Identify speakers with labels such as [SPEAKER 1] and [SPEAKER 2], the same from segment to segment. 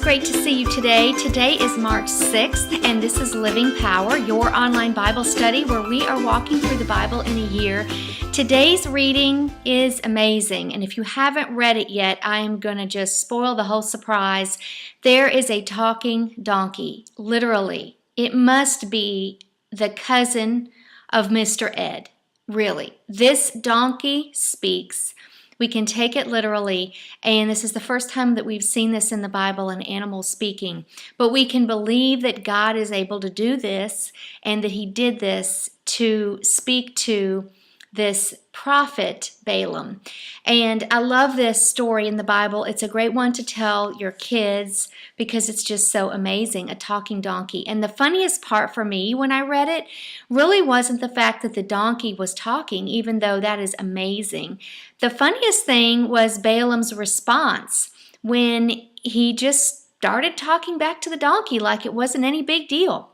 [SPEAKER 1] great to see you today. Today is March 6th, and this is Living Power, your online Bible study where we are walking through the Bible in a year. Today's reading is amazing, and if you haven't read it yet, I am going to just spoil the whole surprise. There is a talking donkey, literally. It must be the cousin of Mr. Ed, really. This donkey speaks. We can take it literally, and this is the first time that we've seen this in the Bible, an animal speaking. But we can believe that God is able to do this and that He did this to speak to this prophet Balaam. And I love this story in the Bible. It's a great one to tell your kids because it's just so amazing, a talking donkey. And the funniest part for me when I read it really wasn't the fact that the donkey was talking, even though that is amazing. The funniest thing was Balaam's response when he just started talking back to the donkey like it wasn't any big deal.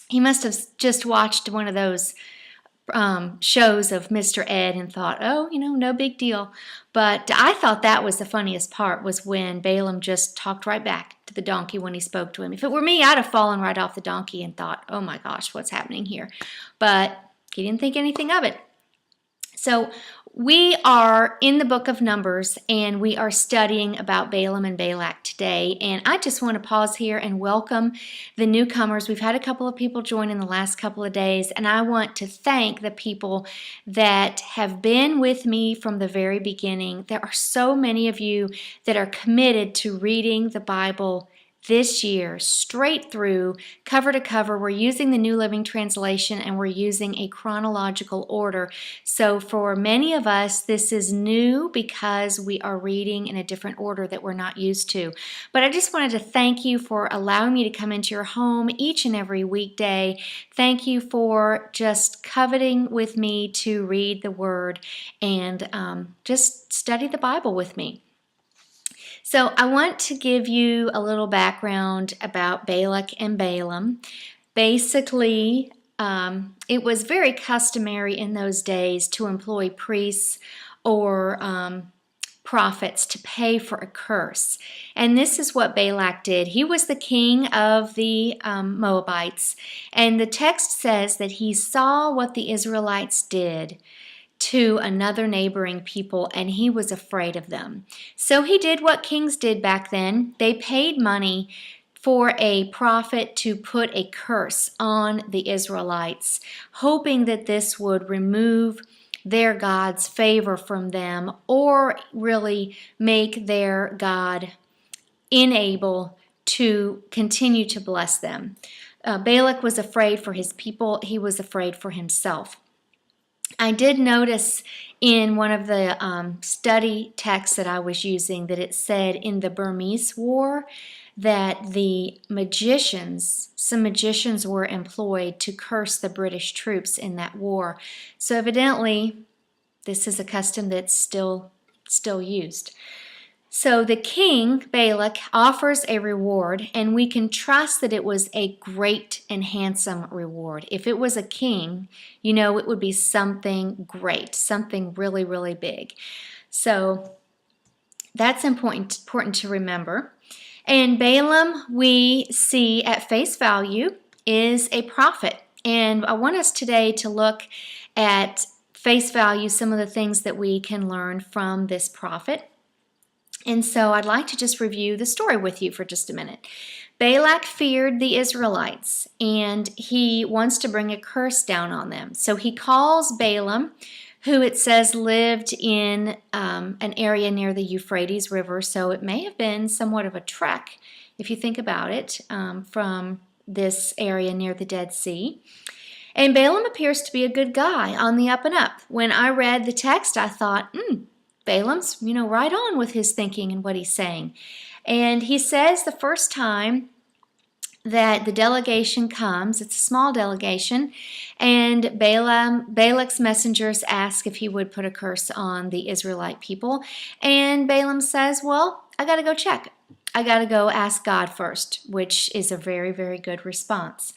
[SPEAKER 1] He must have just watched one of those shows of Mr. Ed and thought, oh, no big deal. But I thought that was the funniest part, was when Balaam just talked right back to the donkey when he spoke to him. If it were me, I'd have fallen right off the donkey and thought, oh my gosh, what's happening here? But he didn't think anything of it. So we are in the book of Numbers, and we are studying about Balaam and Balak today. And I just want to pause here and welcome the newcomers. We've had a couple of people join in the last couple of days, and I want to thank the people that have been with me from the very beginning. There are so many of you that are committed to reading the Bible this year, straight through, cover to cover. We're using the New Living Translation, and we're using a chronological order. So for many of us, this is new because we are reading in a different order that we're not used to. But I just wanted to thank you for allowing me to come into your home each and every weekday. Thank you for just coveting with me to read the Word and just study the Bible with me. So I want to give you a little background about Balak and Balaam. Basically, it was very customary in those days to employ priests or prophets to pay for a curse. And this is what Balak did. He was the king of the Moabites. And the text says that he saw what the Israelites did to another neighboring people, and he was afraid of them. So he did what kings did back then. They paid money for a prophet to put a curse on the Israelites, hoping that this would remove their God's favor from them or really make their God unable to continue to bless them. Balak was afraid for his people. He was afraid for himself. I did notice in one of the study texts that I was using that it said in the Burmese War that the some magicians were employed to curse the British troops in that war. So evidently, this is a custom that's still used. So the king, Balak, offers a reward, and we can trust that it was a great and handsome reward. If it was a king, it would be something great, something really, really big. So that's important to remember. And Balaam, we see at face value, is a prophet. And I want us today to look at face value, some of the things that we can learn from this prophet. And so I'd like to just review the story with you for just a minute. Balak feared the Israelites, and he wants to bring a curse down on them. So he calls Balaam, who it says lived in an area near the Euphrates River, so it may have been somewhat of a trek, if you think about it, from this area near the Dead Sea. And Balaam appears to be a good guy on the up and up. When I read the text, I thought, Balaam's, right on with his thinking and what he's saying. And he says the first time that the delegation comes, it's a small delegation, and Balak's messengers ask if he would put a curse on the Israelite people. And Balaam says, well, I got to go check. I got to go ask God first, which is a very, very good response.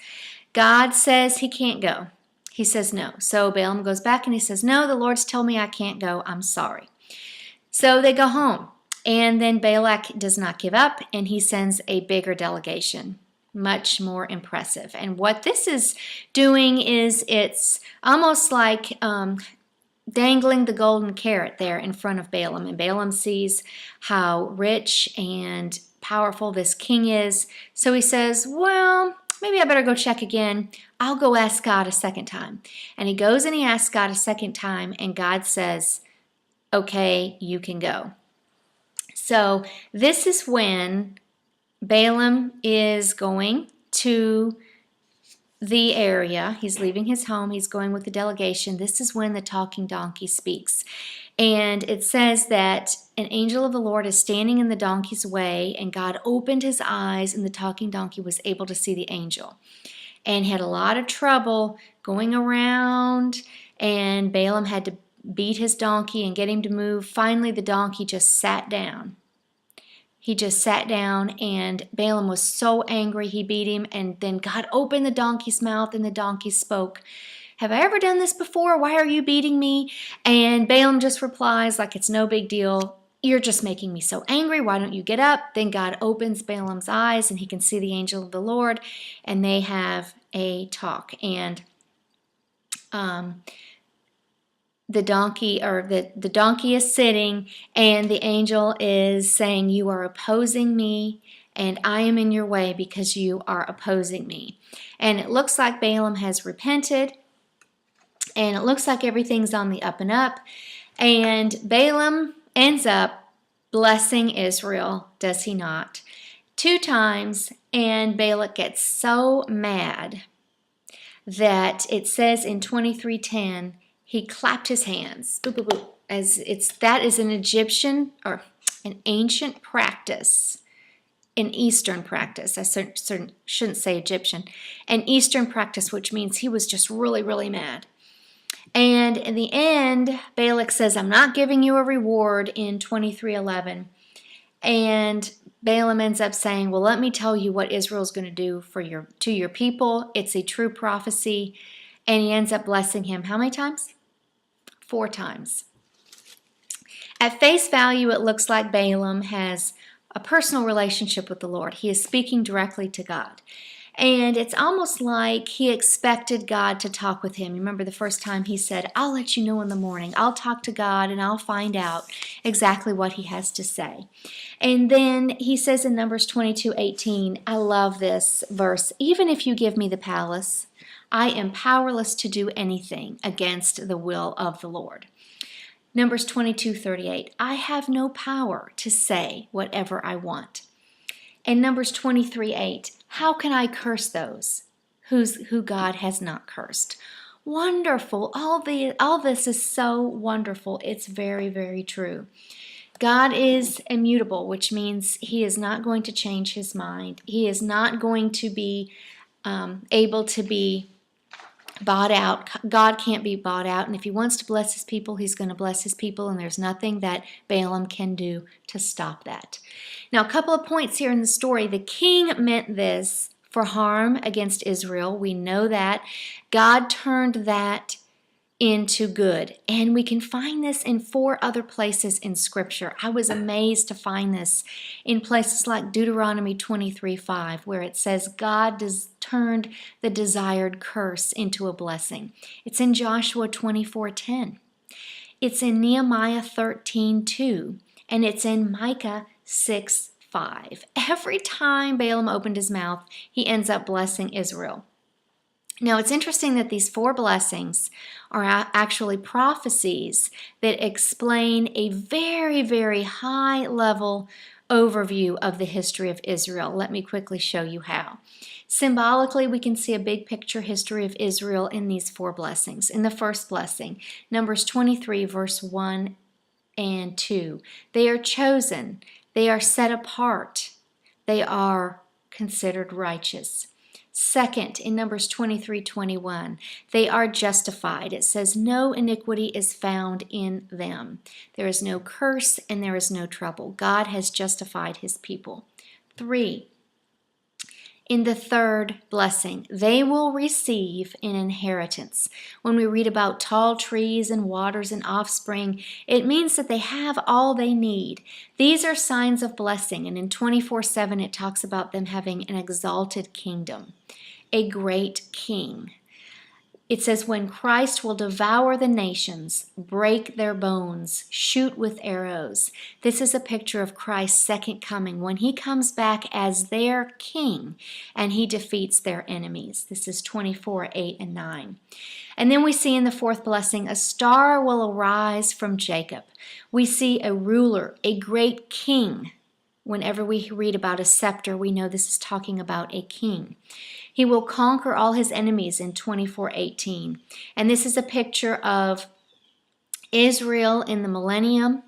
[SPEAKER 1] God says he can't go. He says no. So Balaam goes back and he says, no, the Lord's told me I can't go. I'm sorry. So they go home. And then Balak does not give up, and he sends a bigger delegation, much more impressive. And what this is doing is it's almost like dangling the golden carrot there in front of Balaam. And Balaam sees how rich and powerful this king is. So he says, well, maybe I better go check again. I'll go ask God a second time. And he goes and he asks God a second time, and God says, okay, you can go. So this is when Balaam is going to the area. He's leaving his home. He's going with the delegation. This is when the talking donkey speaks. And it says that an angel of the Lord is standing in the donkey's way, and God opened his eyes, and the talking donkey was able to see the angel. And had a lot of trouble going around, and Balaam had to beat his donkey and get him to move. Finally, the donkey just sat down. He just sat down, and Balaam was so angry he beat him, and then God opened the donkey's mouth, and the donkey spoke. Have I ever done this before? Why are you beating me? And Balaam just replies like it's no big deal. You're just making me so angry. Why don't you get up? Then God opens Balaam's eyes, and he can see the angel of the Lord, and they have a talk. And the donkey is sitting, and the angel is saying, you are opposing me, and I am in your way because you are opposing me. And it looks like Balaam has repented, and it looks like everything's on the up and up. And Balaam ends up blessing Israel, does he not? 2 times, and Balak gets so mad that it says in 23:10, he clapped his hands, boop, boop, boop, that is an Egyptian or an ancient practice, an Eastern practice. I shouldn't say Egyptian, an Eastern practice, which means he was just really, really mad. And in the end, Balak says, I'm not giving you a reward in 23:11. And Balaam ends up saying, well, let me tell you what Israel's going to do to your people. It's a true prophecy. And he ends up blessing him how many times? 4 times. At face value, it looks like Balaam has a personal relationship with the Lord. He is speaking directly to God. And it's almost like he expected God to talk with him. Remember the first time he said, I'll let you know in the morning. I'll talk to God and I'll find out exactly what he has to say. And then he says in Numbers 22:18, I love this verse, even if you give me the palace, I am powerless to do anything against the will of the Lord. Numbers 22:38, I have no power to say whatever I want. And Numbers 23:8, how can I curse those who God has not cursed? Wonderful. All this is so wonderful. It's very, very true. God is immutable, which means he is not going to change his mind. He is not going to be able to be bought out. God can't be bought out, and if he wants to bless his people, he's going to bless his people, and there's nothing that Balaam can do to stop that. Now, a couple of points here in the story. The king meant this for harm against Israel. We know that. God turned that into good, and we can find this in 4 other places in Scripture. I was amazed to find this in places like Deuteronomy 23:5, where it says God turned the desired curse into a blessing. It's in Joshua 24:10. It's in Nehemiah 13:2, and it's in Micah 6:5. Every time Balaam opened his mouth, he ends up blessing Israel. Now, it's interesting that these 4 blessings are actually prophecies that explain a very, very high-level overview of the history of Israel. Let me quickly show you how. Symbolically, we can see a big picture history of Israel in these 4 blessings. In the first blessing, Numbers 23, verse 1 and 2, they are chosen, they are set apart, they are considered righteous. Second, in Numbers 23:21, they are justified. It says, no iniquity is found in them. There is no curse and there is no trouble. God has justified his people. 3, In the third blessing, they will receive an inheritance. When we read about tall trees and waters and offspring, it means that they have all they need. These are signs of blessing, and in 24:7 it talks about them having an exalted kingdom, a great king. It says, when Christ will devour the nations, break their bones, shoot with arrows. This is a picture of Christ's second coming, when he comes back as their king and he defeats their enemies. This is 24:8 and 9. And then we see in the fourth blessing, a star will arise from Jacob. We see a ruler, a great king. Whenever we read about a scepter, we know this is talking about a king. He will conquer all his enemies in 24:18. And this is a picture of Israel in the millennium,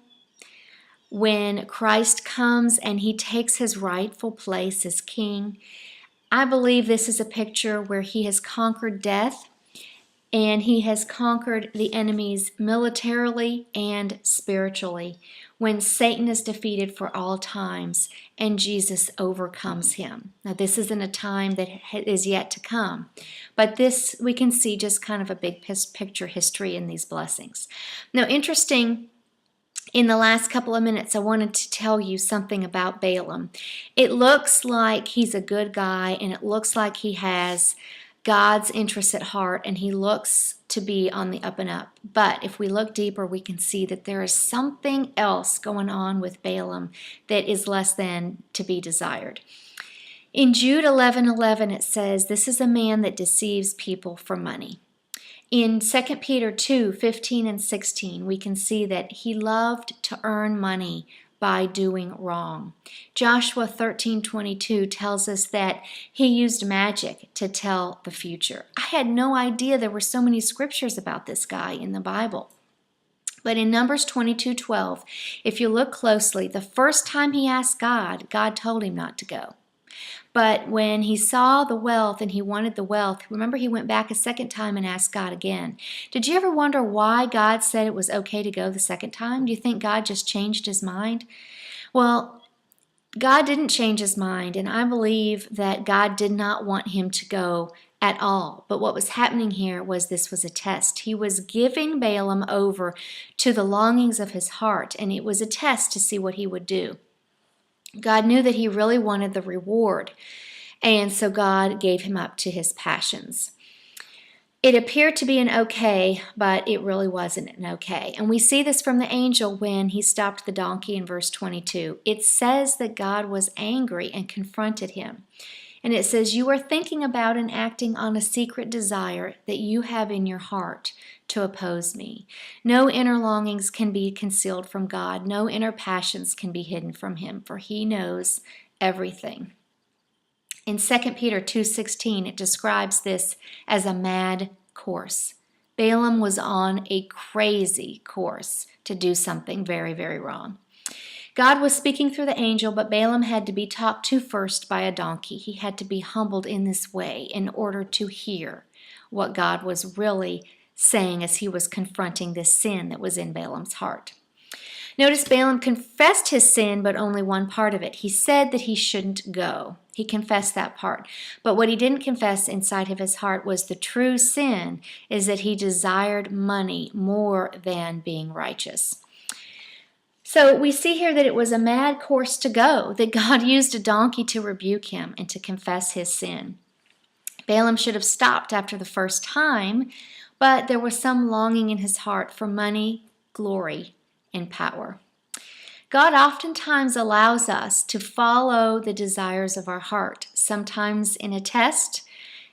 [SPEAKER 1] when Christ comes and he takes his rightful place as king. I believe this is a picture where he has conquered death, and he has conquered the enemies militarily and spiritually, when Satan is defeated for all times and Jesus overcomes him. Now, this isn't a time that is yet to come, but this we can see just kind of a big picture history in these blessings. Now, interesting, in the last couple of minutes, I wanted to tell you something about Balaam. It looks like he's a good guy, and it looks like he has God's interests at heart, and he looks to be on the up and up. But if we look deeper, we can see that there is something else going on with Balaam that is less than to be desired. In Jude 11:11, it says, this is a man that deceives people for money. In 2 Peter 2:15 and 16, we can see that he loved to earn money by doing wrong. Joshua 13:22 tells us that he used magic to tell the future. I had no idea there were so many scriptures about this guy in the Bible. But in Numbers 22:12, if you look closely, the first time he asked God, God told him not to go. But when he saw the wealth and he wanted the wealth, remember, he went back a second time and asked God again. Did you ever wonder why God said it was okay to go the second time? Do you think God just changed his mind? Well, God didn't change his mind, and I believe that God did not want him to go at all. But what was happening here was this was a test. He was giving Balaam over to the longings of his heart, and it was a test to see what he would do. God knew that he really wanted the reward, and so God gave him up to his passions. It appeared to be an okay, but it really wasn't an okay. And we see this from the angel when he stopped the donkey in verse 22. It says that God was angry and confronted him. And it says, you are thinking about and acting on a secret desire that you have in your heart to oppose me. No inner longings can be concealed from God. No inner passions can be hidden from him, for he knows everything. In 2 Peter 2:16, it describes this as a mad course. Balaam was on a crazy course to do something very, very wrong. God was speaking through the angel, but Balaam had to be talked to first by a donkey. He had to be humbled in this way in order to hear what God was really saying as he was confronting this sin that was in Balaam's heart. Notice Balaam confessed his sin, but only one part of it. He said that he shouldn't go. He confessed that part. But what he didn't confess inside of his heart was the true sin, is that he desired money more than being righteous. So we see here that it was a mad course to go, that God used a donkey to rebuke him and to confess his sin. Balaam should have stopped after the first time, but there was some longing in his heart for money, glory, and power. God oftentimes allows us to follow the desires of our heart, sometimes in a test,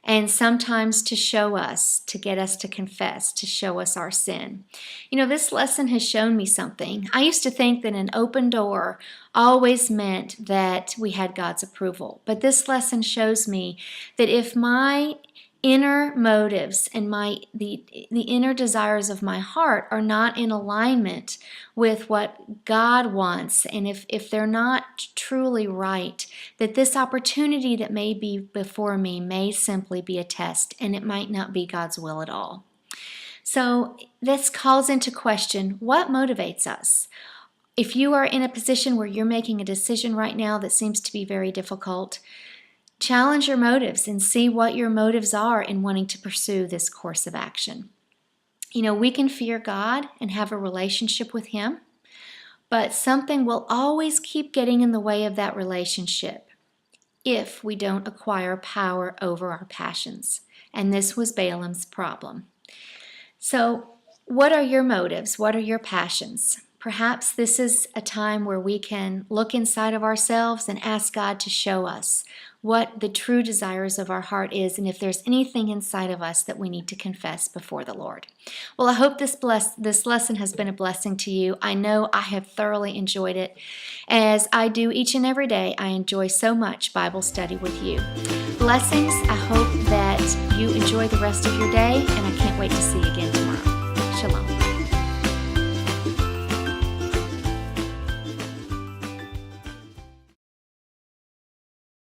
[SPEAKER 1] and sometimes to show us, to get us to confess, to show us our sin. You know, this lesson has shown me something. I used to think that an open door always meant that we had God's approval. But this lesson shows me that if my inner motives and the inner desires of my heart are not in alignment with what God wants, and if they're not truly right, that this opportunity that may be before me may simply be a test, and it might not be God's will at all. So this calls into question, what motivates us? If you are in a position where you're making a decision right now that seems to be very difficult, Challenge your motives and see what your motives are in wanting to pursue this course of action. We can fear God and have a relationship with Him, but something will always keep getting in the way of that relationship if we don't acquire power over our passions. And this was Balaam's problem. So, what are your motives? What are your passions? Perhaps this is a time where we can look inside of ourselves and ask God to show us what the true desires of our heart is, and if there's anything inside of us that we need to confess before the Lord. Well, I hope this lesson has been a blessing to you. I know I have thoroughly enjoyed it. As I do each and every day, I enjoy so much Bible study with you. Blessings. I hope that you enjoy the rest of your day, and I can't wait to see you again tomorrow. Shalom.